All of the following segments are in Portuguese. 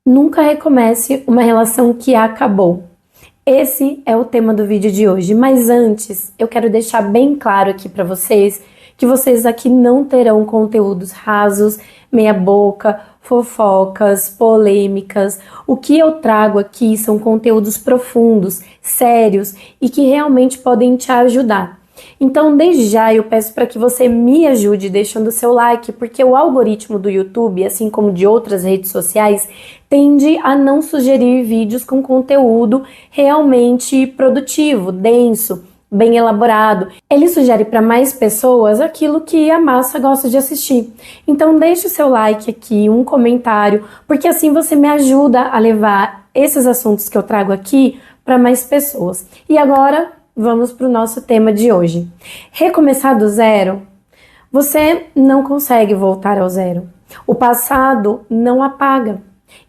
Nunca recomece uma relação que acabou. Esse é o tema do vídeo de hoje, mas antes eu quero deixar bem claro aqui para vocês que vocês aqui não terão conteúdos rasos, meia boca, fofocas, polêmicas. O que eu trago aqui são conteúdos profundos, sérios e que realmente podem te ajudar. Então, desde já, eu peço para que você me ajude deixando seu like, porque o algoritmo do YouTube, assim como de outras redes sociais, tende a não sugerir vídeos com conteúdo realmente produtivo, denso, bem elaborado. Ele sugere para mais pessoas aquilo que a massa gosta de assistir. Então, deixe o seu like aqui, um comentário, porque assim você me ajuda a levar esses assuntos que eu trago aqui para mais pessoas. E agora, vamos para o nosso tema de hoje. Recomeçar do zero? Você não consegue voltar ao zero. O passado não apaga.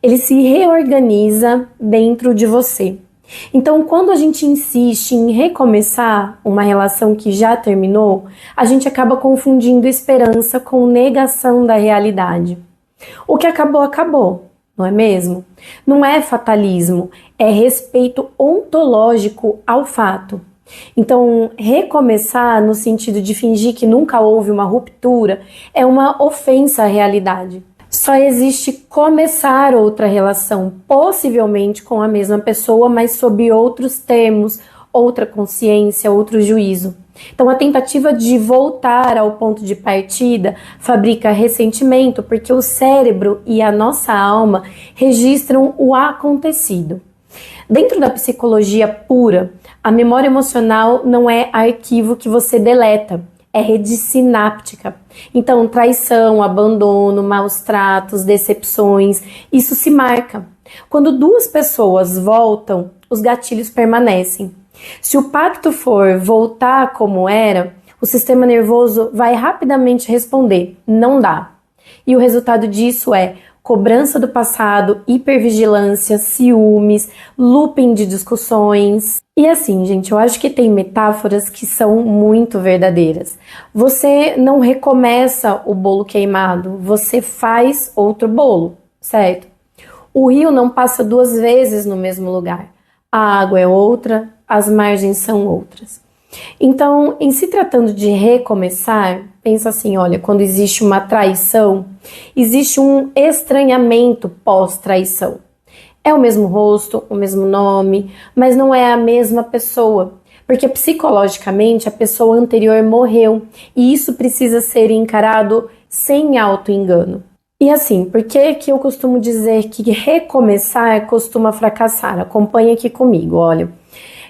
Ele se reorganiza dentro de você. Então, quando a gente insiste em recomeçar uma relação que já terminou, a gente acaba confundindo esperança com negação da realidade. O que acabou, acabou. Não é mesmo? Não é fatalismo, é respeito ontológico ao fato. Então, recomeçar no sentido de fingir que nunca houve uma ruptura é uma ofensa à realidade. Só existe começar outra relação, possivelmente com a mesma pessoa, mas sob outros termos, outra consciência, outro juízo. Então, a tentativa de voltar ao ponto de partida fabrica ressentimento, porque o cérebro e a nossa alma registram o acontecido. Dentro da psicologia pura, a memória emocional não é arquivo que você deleta, é rede sináptica. Então, traição, abandono, maus tratos, decepções, isso se marca. Quando duas pessoas voltam, os gatilhos permanecem. Se o pacto for voltar como era, o sistema nervoso vai rapidamente responder, não dá. E o resultado disso é cobrança do passado, hipervigilância, ciúmes, looping de discussões. E assim, gente, eu acho que tem metáforas que são muito verdadeiras. Você não recomeça o bolo queimado, você faz outro bolo, certo? O rio não passa duas vezes no mesmo lugar. A água é outra, as margens são outras. Então, em se tratando de recomeçar, pensa assim, olha, quando existe uma traição, existe um estranhamento pós-traição. É o mesmo rosto, o mesmo nome, mas não é a mesma pessoa, porque psicologicamente a pessoa anterior morreu e isso precisa ser encarado sem auto-engano. E assim, por que eu costumo dizer que recomeçar costuma fracassar? Acompanha aqui comigo, olha.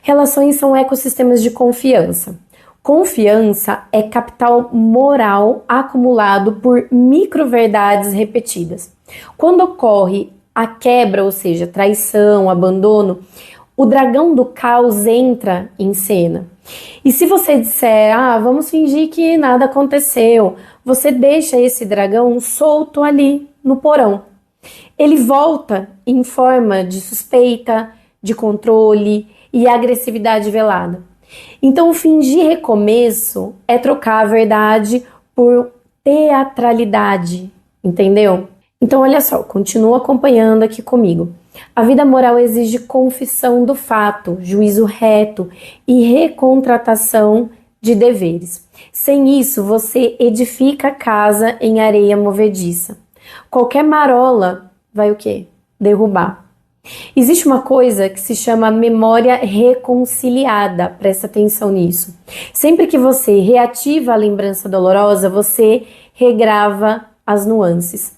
Relações são ecossistemas de confiança. Confiança é capital moral acumulado por microverdades repetidas. Quando ocorre a quebra, ou seja, traição, abandono, o dragão do caos entra em cena. E se você disser, vamos fingir que nada aconteceu, você deixa esse dragão solto ali no porão. Ele volta em forma de suspeita, de controle e agressividade velada. Então, fingir recomeço é trocar a verdade por teatralidade, entendeu? Então, olha só, continua acompanhando aqui comigo. A vida moral exige confissão do fato, juízo reto e recontratação de deveres. Sem isso, você edifica a casa em areia movediça. Qualquer marola vai o quê? Derrubar. Existe uma coisa que se chama memória reconciliada, presta atenção nisso. Sempre que você reativa a lembrança dolorosa, você regrava as nuances.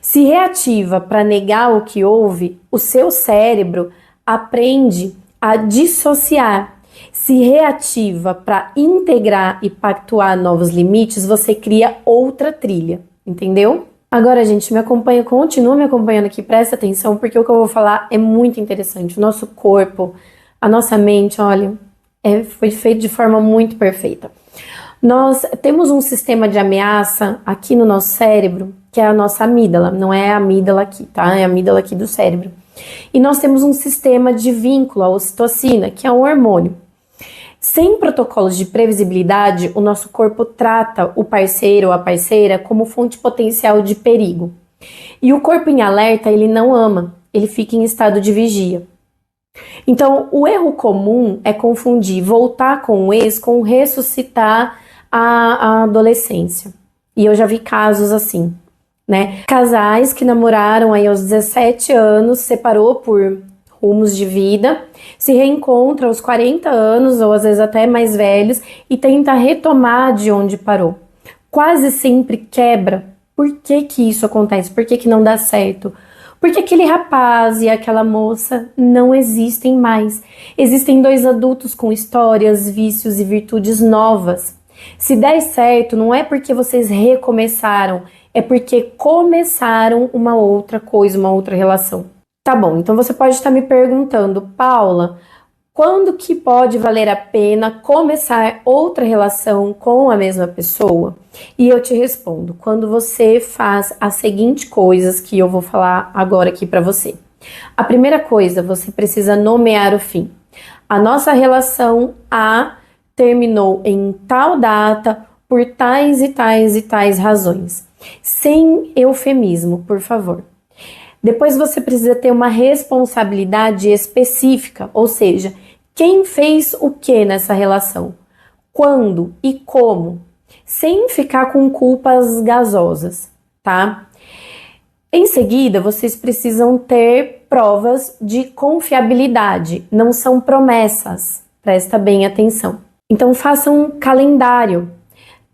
Se reativa para negar o que houve, o seu cérebro aprende a dissociar. Se reativa para integrar e pactuar novos limites, você cria outra trilha, entendeu? Agora, gente, me acompanha, continua me acompanhando aqui, presta atenção, porque o que eu vou falar é muito interessante. O nosso corpo, a nossa mente, olha, foi feito de forma muito perfeita. Nós temos um sistema de ameaça aqui no nosso cérebro, que é a nossa amígdala, não é a amígdala aqui, tá? É a amígdala aqui do cérebro. E nós temos um sistema de vínculo, a ocitocina, que é um hormônio. Sem protocolos de previsibilidade, o nosso corpo trata o parceiro ou a parceira como fonte potencial de perigo. E o corpo em alerta, ele não ama, ele fica em estado de vigia. Então, o erro comum é confundir voltar com o ex com ressuscitar a adolescência. E eu já vi casos assim, né? Casais que namoraram aí aos 17 anos, separou por rumos de vida, se reencontra aos 40 anos, ou às vezes até mais velhos, e tenta retomar de onde parou. Quase sempre quebra. Por que que isso acontece? Por que que não dá certo? Porque aquele rapaz e aquela moça não existem mais. Existem dois adultos com histórias, vícios e virtudes novas. Se der certo, não é porque vocês recomeçaram, é porque começaram uma outra coisa, uma outra relação. Tá bom, então você pode estar me perguntando, Paula, quando que pode valer a pena começar outra relação com a mesma pessoa? E eu te respondo, quando você faz as seguintes coisas que eu vou falar agora aqui para você. A primeira coisa, você precisa nomear o fim. A nossa relação A terminou em tal data por tais e tais e tais razões. Sem eufemismo, por favor. Depois você precisa ter uma responsabilidade específica, ou seja, quem fez o que nessa relação? Quando e como? Sem ficar com culpas gasosas, tá? Em seguida, vocês precisam ter provas de confiabilidade, não são promessas, presta bem atenção. Então façam um calendário,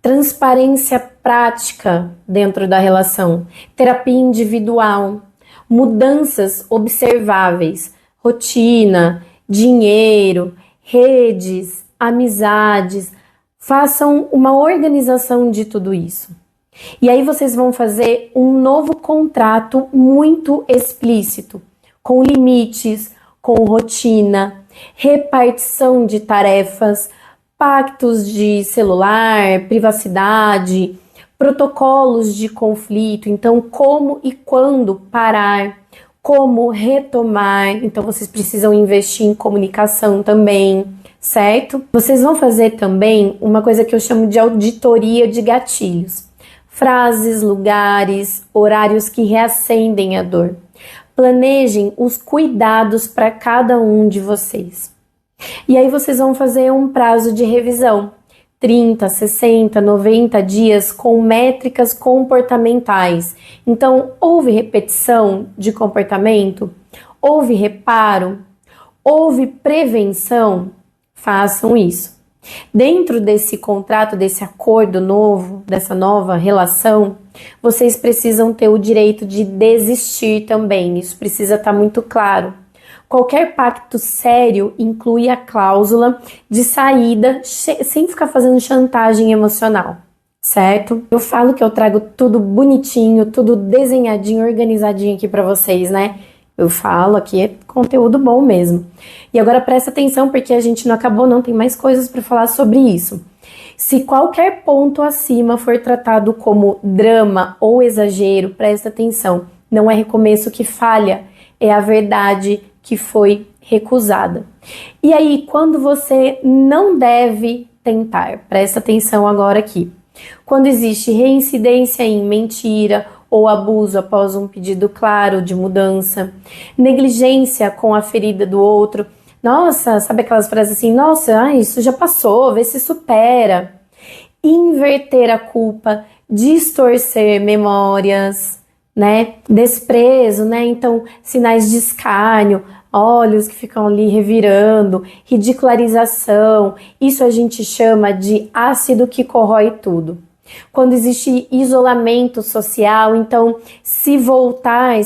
transparência prática dentro da relação, terapia individual, mudanças observáveis, rotina, dinheiro, redes, amizades. Façam uma organização de tudo isso. E aí vocês vão fazer um novo contrato muito explícito, com limites, com rotina, repartição de tarefas, pactos de celular, privacidade, protocolos de conflito, então como e quando parar, como retomar, então vocês precisam investir em comunicação também, certo? Vocês vão fazer também uma coisa que eu chamo de auditoria de gatilhos. Frases, lugares, horários que reacendem a dor. Planejem os cuidados para cada um de vocês. E aí vocês vão fazer um prazo de revisão. 30, 60, 90 dias com métricas comportamentais. Então, houve repetição de comportamento? Houve reparo? Houve prevenção? Façam isso. Dentro desse contrato, desse acordo novo, dessa nova relação, vocês precisam ter o direito de desistir também. Isso precisa estar muito claro. Qualquer pacto sério inclui a cláusula de saída sem ficar fazendo chantagem emocional, certo? Eu falo que eu trago tudo bonitinho, tudo desenhadinho, organizadinho aqui para vocês, né? Eu falo aqui é conteúdo bom mesmo. E agora presta atenção porque a gente não acabou, não tem mais coisas para falar sobre isso. Se qualquer ponto acima for tratado como drama ou exagero, presta atenção. Não é recomeço que falha, é a verdade que foi recusada. E aí, quando você não deve tentar, presta atenção agora aqui. Quando existe reincidência em mentira ou abuso após um pedido claro de mudança, negligência com a ferida do outro, nossa, sabe aquelas frases assim, nossa, isso já passou, vê se supera. Inverter a culpa, distorcer memórias, né? Desprezo, né? Então, sinais de escárnio, olhos que ficam ali revirando, ridicularização, isso a gente chama de ácido que corrói tudo. Quando existe isolamento social, então se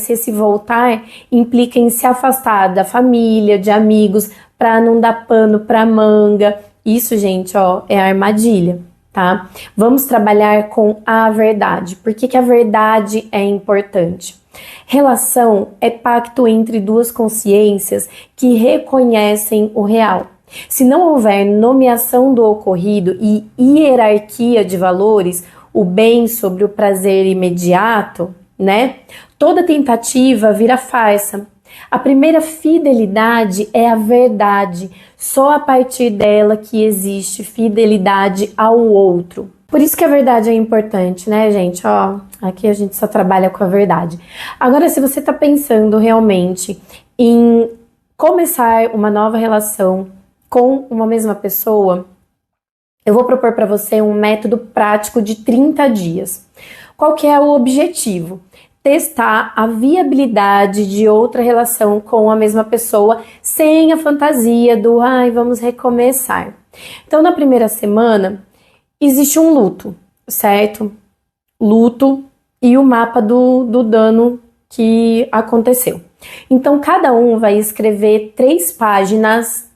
esse voltar implica em se afastar da família, de amigos, para não dar pano para manga. Isso, gente, ó, é armadilha, tá? Vamos trabalhar com a verdade. Por que que a verdade é importante? Relação é pacto entre duas consciências que reconhecem o real. Se não houver nomeação do ocorrido e hierarquia de valores, o bem sobre o prazer imediato, né? Toda tentativa vira farsa. A primeira fidelidade é a verdade. Só a partir dela que existe fidelidade ao outro. Por isso que a verdade é importante, né, gente? Ó, aqui a gente só trabalha com a verdade. Agora, se você tá pensando realmente em começar uma nova relação com uma mesma pessoa, eu vou propor para você um método prático de 30 dias. Qual que é o objetivo? Testar a viabilidade de outra relação com a mesma pessoa sem a fantasia do ai, vamos recomeçar. Então, na primeira semana, existe um luto, certo? Luto e o mapa do dano que aconteceu. Então, cada um vai escrever 3 páginas.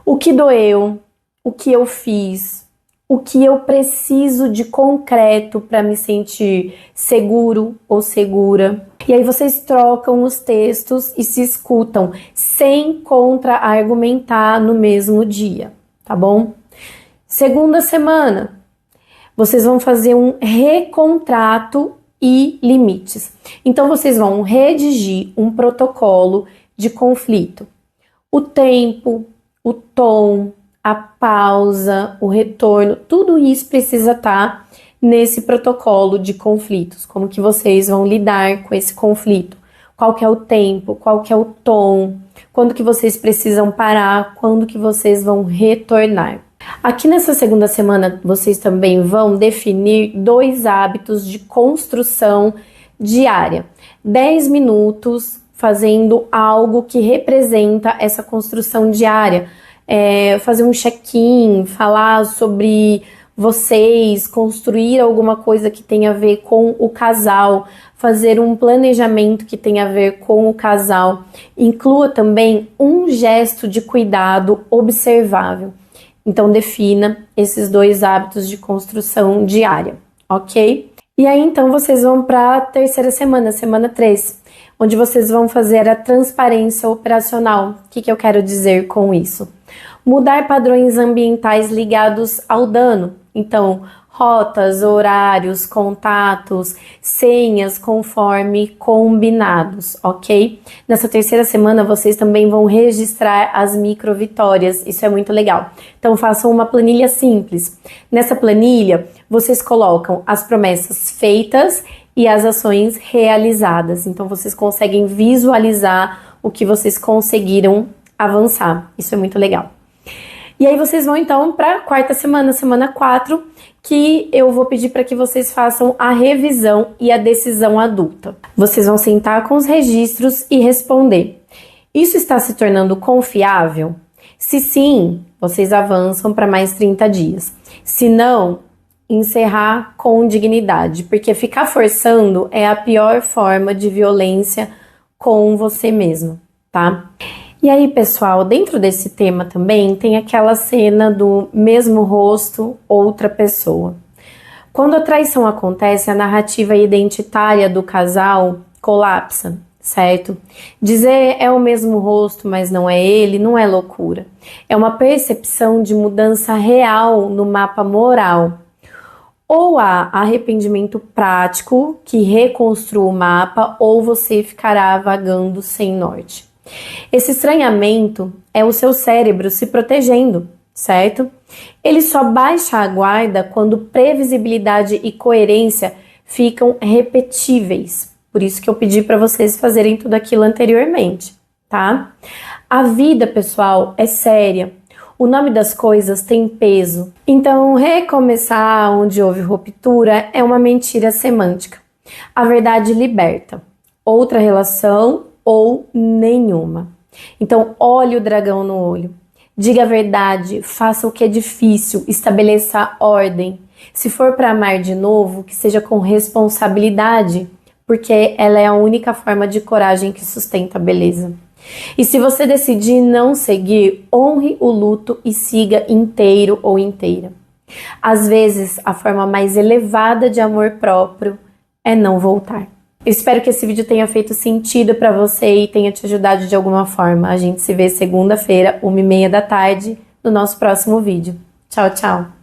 O que doeu, o que eu fiz, o que eu preciso de concreto para me sentir seguro ou segura. E aí vocês trocam os textos e se escutam sem contra-argumentar no mesmo dia, tá bom? Segunda semana, vocês vão fazer um recontrato e limites. Então vocês vão redigir um protocolo de conflito. O tempo, o tom, a pausa, o retorno, tudo isso precisa estar nesse protocolo de conflitos. Como que vocês vão lidar com esse conflito? Qual que é o tempo? Qual que é o tom? Quando que vocês precisam parar? Quando que vocês vão retornar? Aqui nessa segunda semana, vocês também vão definir 2 hábitos de construção diária. 10 minutos fazendo algo que representa essa construção diária. Fazer um check-in, falar sobre vocês, construir alguma coisa que tenha a ver com o casal, fazer um planejamento que tenha a ver com o casal. Inclua também um gesto de cuidado observável. Então, defina esses 2 hábitos de construção diária, ok? E aí, então, vocês vão para a terceira semana, semana 3, onde vocês vão fazer a transparência operacional. O que eu quero dizer com isso? Mudar padrões ambientais ligados ao dano. Então, rotas, horários, contatos, senhas conforme combinados, ok? Nessa terceira semana, vocês também vão registrar as micro vitórias, isso é muito legal. Então, façam uma planilha simples. Nessa planilha, vocês colocam as promessas feitas e as ações realizadas. Então, vocês conseguem visualizar o que vocês conseguiram avançar. Isso é muito legal. E aí vocês vão então para a quarta semana, semana 4, que eu vou pedir para que vocês façam a revisão e a decisão adulta. Vocês vão sentar com os registros e responder: isso está se tornando confiável? Se sim, vocês avançam para mais 30 dias. Se não, encerrar com dignidade, porque ficar forçando é a pior forma de violência com você mesmo, tá? E aí, pessoal, dentro desse tema também tem aquela cena do mesmo rosto, outra pessoa. Quando a traição acontece, a narrativa identitária do casal colapsa, certo? Dizer é o mesmo rosto, mas não é ele, não é loucura. É uma percepção de mudança real no mapa moral. Ou há arrependimento prático que reconstrua o mapa, ou você ficará vagando sem norte. Esse estranhamento é o seu cérebro se protegendo, certo? Ele só baixa a guarda quando previsibilidade e coerência ficam repetíveis. Por isso que eu pedi para vocês fazerem tudo aquilo anteriormente, tá? A vida, pessoal, é séria. O nome das coisas tem peso. Então, recomeçar onde houve ruptura é uma mentira semântica. A verdade liberta. Outra relação ou nenhuma. Então, olhe o dragão no olho. Diga a verdade, faça o que é difícil, estabeleça ordem. Se for para amar de novo, que seja com responsabilidade, porque ela é a única forma de coragem que sustenta a beleza. E se você decidir não seguir, honre o luto e siga inteiro ou inteira. Às vezes, a forma mais elevada de amor próprio é não voltar. Eu espero que esse vídeo tenha feito sentido para você e tenha te ajudado de alguma forma. A gente se vê segunda-feira, 1h30 da tarde, no nosso próximo vídeo. Tchau, tchau!